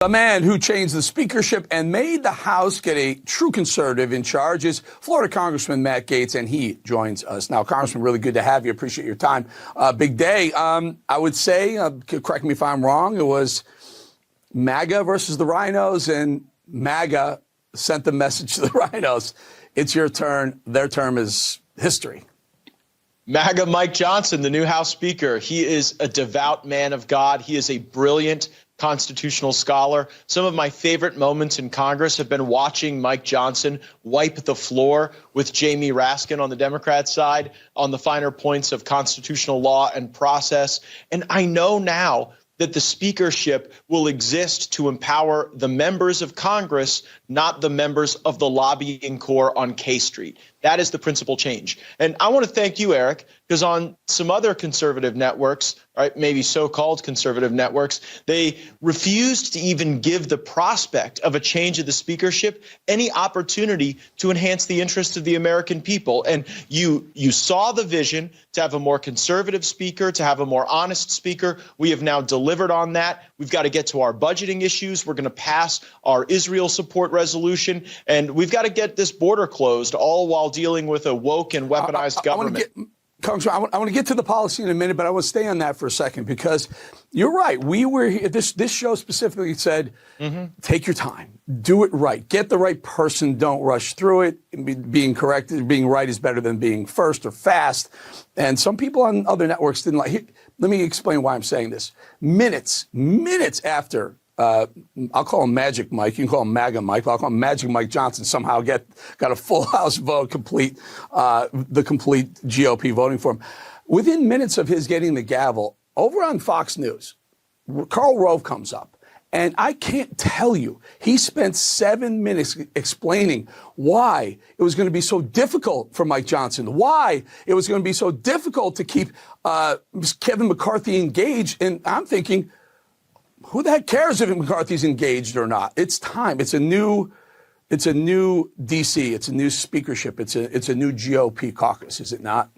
The man who changed the speakership and made the House get a true conservative in charge is Florida Congressman Matt Gaetz, and he joins us now. Congressman, really good to have you. Appreciate your time. Big day. I would say, correct me if I'm wrong, it was MAGA versus the Rhinos, and MAGA sent the message to the Rhinos. It's your turn. Their term is history. MAGA Mike Johnson, the new House Speaker. He is a devout man of God. He is a brilliant constitutional scholar. Some of my favorite moments in Congress have been watching Mike Johnson wipe the floor with Jamie Raskin on the Democrat side on the finer points of constitutional law and process. And I know now that the speakership will exist to empower the members of Congress, not the members of the lobbying corps on K Street. That is the principal change. And I want to thank you, Eric, because on some other conservative networks, right, maybe so-called conservative networks, they refused to even give the prospect of a change of the speakership any opportunity to enhance the interests of the American people. And you saw the vision to have a more conservative speaker, to have a more honest speaker. We have now delivered on that. We've got to get to our budgeting issues. We're going to pass our Israel support resolution, and we've got to get this border closed, all while dealing with a woke and weaponized government. Congressman, I want to get to the policy in a minute, but I want to stay on that for a second, because you're right. We were here, this show specifically said, take your time, do it right, get the right person, don't rush through it. Being corrected, being right is better than being first or fast. And some people on other networks didn't like. Let me explain why I'm saying this. Minutes after. I'll call him Magic Mike. You can call him MAGA Mike. I'll call him Magic Mike Johnson. Somehow got a full House vote, the complete GOP voting for him. Within minutes of his getting the gavel, over on Fox News, Karl Rove comes up. And I can't tell you, he spent 7 minutes explaining why it was going to be so difficult for Mike Johnson, why it was going to be so difficult to keep Kevin McCarthy engaged. And I'm thinking, who the heck cares if McCarthy's engaged or not? It's time. It's a new DC. It's a new speakership. It's a new GOP caucus, is it not?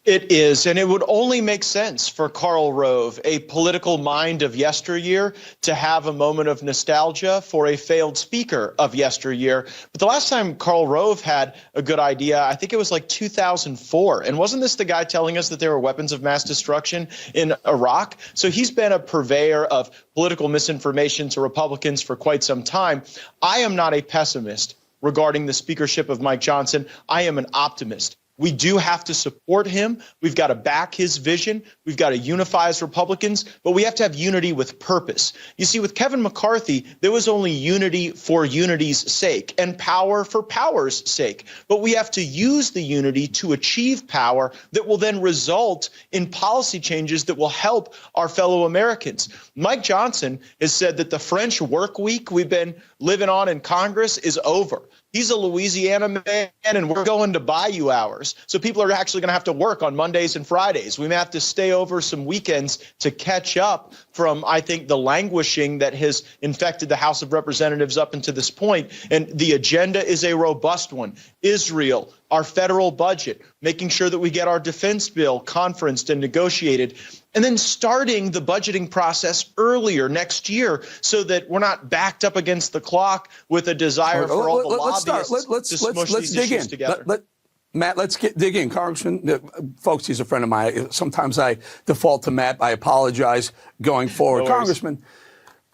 It is, and it would only make sense for Karl Rove, a political mind of yesteryear, to have a moment of nostalgia for a failed speaker of yesteryear. But the last time Karl Rove had a good idea, I think it was like 2004. And wasn't this the guy telling us that there were weapons of mass destruction in Iraq? So he's been a purveyor of political misinformation to Republicans for quite some time. I am not a pessimist regarding the speakership of Mike Johnson. I am an optimist. We do have to support him. We've got to back his vision. We've got to unify as Republicans, but we have to have unity with purpose. You see, with Kevin McCarthy, there was only unity for unity's sake and power for power's sake. But we have to use the unity to achieve power that will then result in policy changes that will help our fellow Americans. Mike Johnson has said that the French work week we've been living on in Congress is over. He's a Louisiana man, and we're going to bayou hours. So people are actually going to have to work on Mondays and Fridays. We may have to stay over some weekends to catch up from, I think, the languishing that has infected the House of Representatives up until this point. And the agenda is a robust one. Israel, our federal budget, making sure that we get our defense bill conferenced and negotiated, and then starting the budgeting process earlier next year so that we're not backed up against the clock with a desire for all the lobbyists to smush these issues together. Matt, let's dig in. Congressman, folks, he's a friend of mine. Sometimes I default to Matt. I apologize going forward. No Congressman,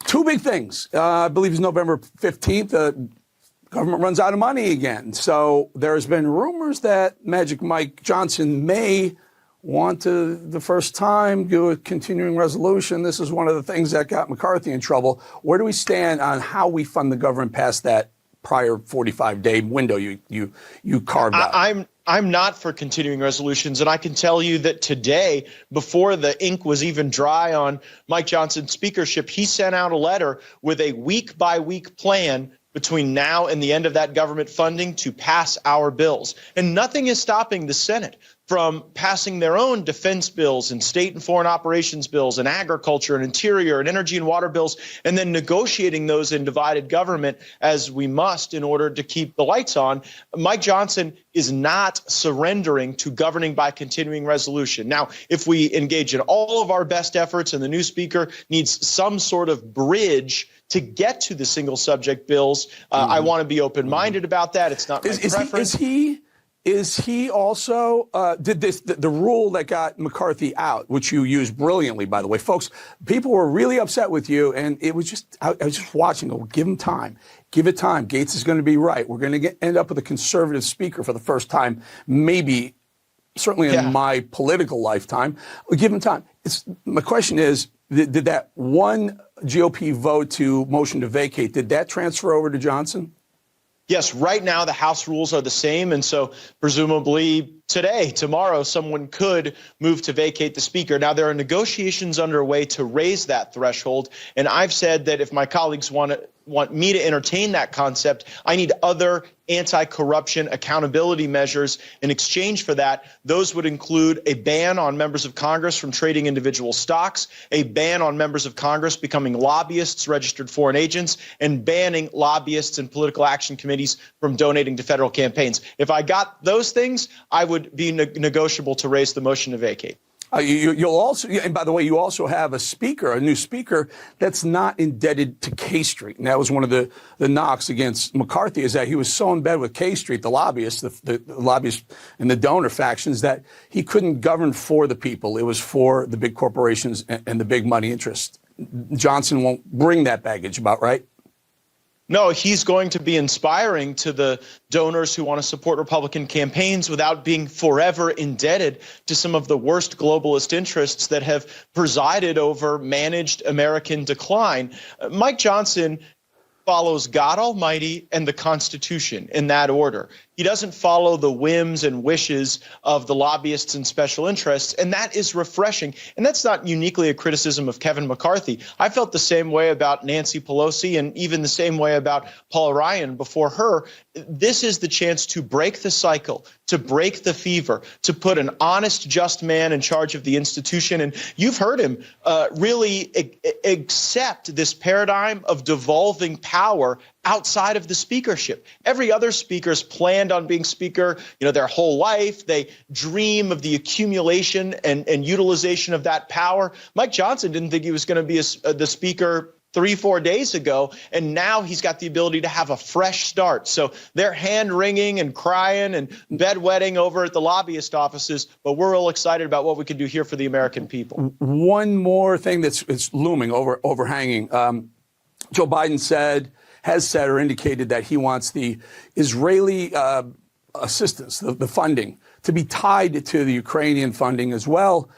two big things. I believe it's November 15th. Government runs out of money again. So there's been rumors that Magic Mike Johnson may want to, the first time, do a continuing resolution. This is one of the things that got McCarthy in trouble. Where do we stand on how we fund the government past that prior 45-day window you carved out? I'm not for continuing resolutions, and I can tell you that today, before the ink was even dry on Mike Johnson's speakership, he sent out a letter with a week-by-week plan between now and the end of that government funding to pass our bills. And nothing is stopping the Senate from passing their own defense bills and state and foreign operations bills and agriculture and interior and energy and water bills, and then negotiating those in divided government as we must in order to keep the lights on. Mike Johnson is not surrendering to governing by continuing resolution. Now, if we engage in all of our best efforts and the new speaker needs some sort of bridge to get to the single subject bills. I want to be open-minded about that. It's not my preference. Is he also did the rule that got McCarthy out, which you used brilliantly, by the way, folks? People were really upset with you, and it was just I was just watching. Go, give him time, give it time. Gaetz is going to be right. We're going to end up with a conservative speaker for the first time, maybe, certainly in my political lifetime. We'll give him time. My question is, did that one GOP vote to motion to vacate, did that transfer over to Johnson? Yes, right now the House rules are the same, and so presumably today, tomorrow, someone could move to vacate the speaker. Now, there are negotiations underway to raise that threshold, and I've said that if my colleagues want me to entertain that concept, I need other anti-corruption accountability measures in exchange for that. Those would include a ban on members of Congress from trading individual stocks, a ban on members of Congress becoming lobbyists, registered foreign agents, and banning lobbyists and political action committees from donating to federal campaigns. If I got those things, I would be negotiable to raise the motion to vacate. You'll also, and by the way, you also have a new speaker that's not indebted to K Street. And that was one of the knocks against McCarthy, is that he was so in bed with K Street, the lobbyists, the lobbyists and the donor factions, that he couldn't govern for the people. It was for the big corporations and the big money interests. Johnson won't bring that baggage about, right? No, he's going to be inspiring to the donors who want to support Republican campaigns without being forever indebted to some of the worst globalist interests that have presided over managed American decline. Mike Johnson follows God Almighty and the Constitution in that order. He doesn't follow the whims and wishes of the lobbyists and special interests, and that is refreshing. And that's not uniquely a criticism of Kevin McCarthy. I felt the same way about Nancy Pelosi and even the same way about Paula Ryan before her. This is the chance to break the cycle, to break the fever, to put an honest, just man in charge of the institution. And you've heard him really accept this paradigm of devolving power outside of the speakership. Every other speaker's planned on being speaker, their whole life. They dream of the accumulation and utilization of that power. Mike Johnson didn't think he was going to be the speaker 3-4 days ago, and now he's got the ability to have a fresh start. So they're hand-wringing and crying and bedwetting over at the lobbyist offices, but we're all excited about what we can do here for the American people. One more thing that's looming, overhanging. Joe Biden has said or indicated that he wants the Israeli assistance, the funding, to be tied to the Ukrainian funding as well.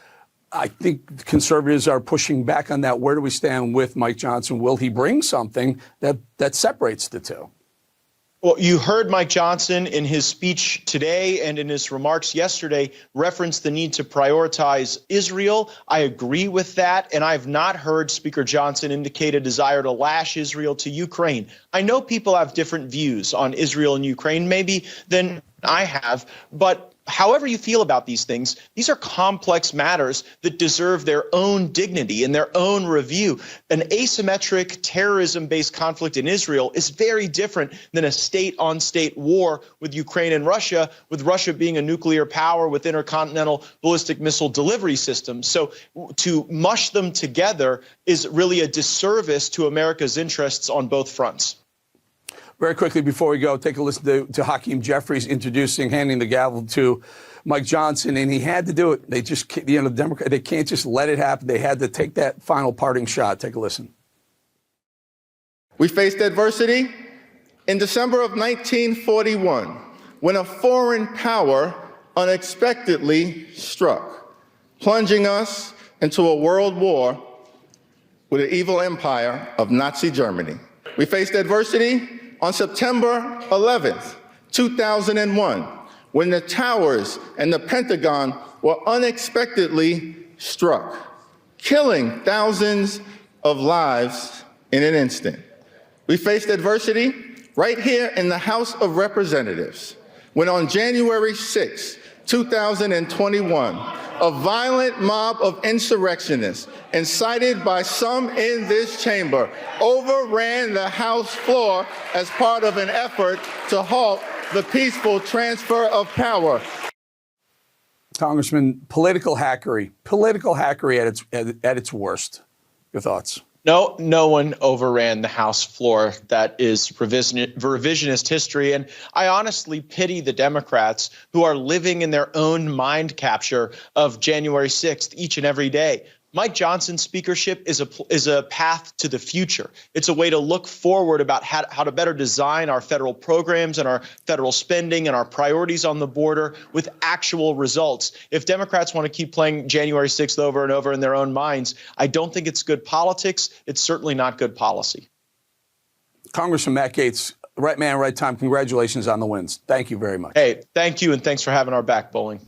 I think conservatives are pushing back on that. Where do we stand with Mike Johnson? Will he bring something that separates the two? Well, you heard Mike Johnson in his speech today and in his remarks yesterday reference the need to prioritize Israel. I agree with that, and I've not heard Speaker Johnson indicate a desire to lash Israel to Ukraine. I know people have different views on Israel and Ukraine, maybe than I have, but however you feel about these things, these are complex matters that deserve their own dignity and their own review. An asymmetric terrorism-based conflict in Israel is very different than a state-on-state war with Ukraine and Russia, with Russia being a nuclear power with intercontinental ballistic missile delivery systems. So to mush them together is really a disservice to America's interests on both fronts. Very quickly before we go, take a listen to Hakeem Jeffries handing the gavel to Mike Johnson, and he had to do it. They just, the Democrat, they can't just let it happen. They had to take that final parting shot. Take a listen. We faced adversity in December of 1941 when a foreign power unexpectedly struck, plunging us into a world war with the evil empire of Nazi Germany. We faced adversity on September 11th, 2001, when the towers and the Pentagon were unexpectedly struck, killing thousands of lives in an instant. We faced adversity right here in the House of Representatives, when on January 6, 2021, a violent mob of insurrectionists, incited by some in this chamber, overran the House floor as part of an effort to halt the peaceful transfer of power. Congressman, political hackery at its worst. Your thoughts? No, no one overran the House floor. That is revisionist history. And I honestly pity the Democrats who are living in their own mind capture of January 6th each and every day. Mike Johnson's speakership is a path to the future. It's a way to look forward about how to better design our federal programs and our federal spending and our priorities on the border with actual results. If Democrats want to keep playing January 6th over and over in their own minds, I don't think it's good politics. It's certainly not good policy. Congressman Matt Gaetz, right man, right time. Congratulations on the wins. Thank you very much. Hey, thank you, and thanks for having our back, Bolling.